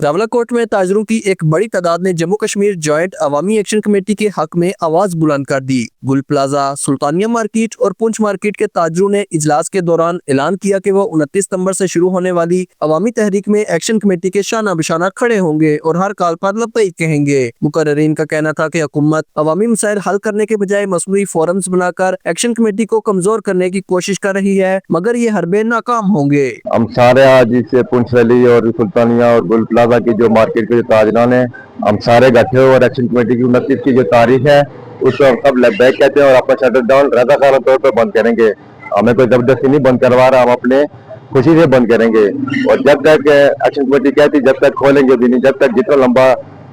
रावलाकोट में ताजरों की एक बड़ी तादाद ने जम्मू कश्मीर जॉइंट अवामी एक्शन कमेटी के हक में आवाज बुलंद कर दी। गुल प्लाजा, सुल्तानिया मार्केट और पुंछ मार्केट के ताजरों ने इजलास के दौरान ऐलान किया कि वो 29 सितंबर से शुरू होने वाली अवामी तहरीक में एक्शन कमेटी के शाना बिशाना खड़े होंगे और हर कॉल पर लब्बैक कहेंगे। मुकर्ररीन का कहना था कि हुकूमत अवामी मसाइल हल करने के बजाय मसनूई फोरम्स बनाकर एक्शन कमेटी को कमजोर करने की कोशिश कर रही है, मगर ये हरबे नाकाम होंगे। हम सारे आज इस पुंछ वैली और सुल्तानिया और गुल प्लाजा की जो मार्केट के जो ताजरान है, हम सारे इकट्ठे हो और एक्शन कमेटी की 29 की जो तारीख है उसको हम सब लब्बैक कहते हैं और अपना शटर डाउन रज़ाकाराना तौर पर बंद करेंगे। हमें कोई जबरदस्ती नहीं बंद करवा रहा, हम अपने खुशी से बंद करेंगे। और जब तक एक्शन कमेटी कहती जब तक खोलेंगे भी नहीं, जब तक जितना लंबा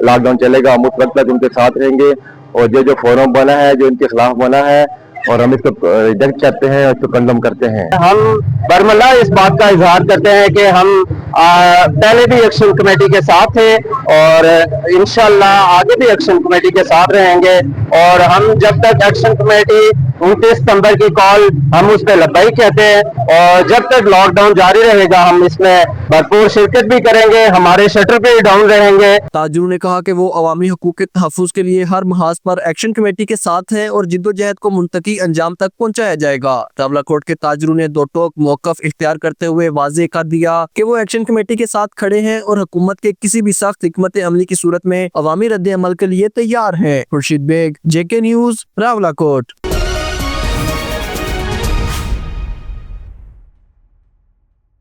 लॉकडाउन चलेगा हम उस वक्त तक उनके साथ रहेंगे। और जो फोरम बना है जो इनके खिलाफ बना है और हम इसको रिजेक्ट करते हैं और इसको कंडम करते हैं। हम बरमला इस बात का इजहार करते हैं कि हम पहले भी एक्शन कमेटी के साथ थे और इंशाल्लाह आगे भी एक्शन कमेटी के साथ रहेंगे। और हम जब तक एक्शन कमेटी 29 सितंबर की कॉल हम उस पर लब्बैक कहते हैं और जब तक लॉकडाउन जारी रहेगा हम इसमें भरपूर शिरकत भी करेंगे, हमारे शटर पे डाउन रहेंगे। ताजरों ने कहा कि वो अवामी हकूक के तहफ़्फ़ुज़ के लिए हर महाज पर एक्शन कमेटी के साथ है और जिद्दोजहद को मुंतकी अंजाम तक पहुंचाया जाएगा। रावलाकोट के ताजरों ने दो टोक मौक़िफ़ इख्तियार करते हुए वाज़ेह कर दिया कि वो एक्शन कमेटी के साथ खड़े हैं और हुकूमत के किसी भी सख्त हिकमत अमली की सूरत में अवामी रद्द अमल के लिए तैयार है। Khurshid Baig, JK news, Rawalakot.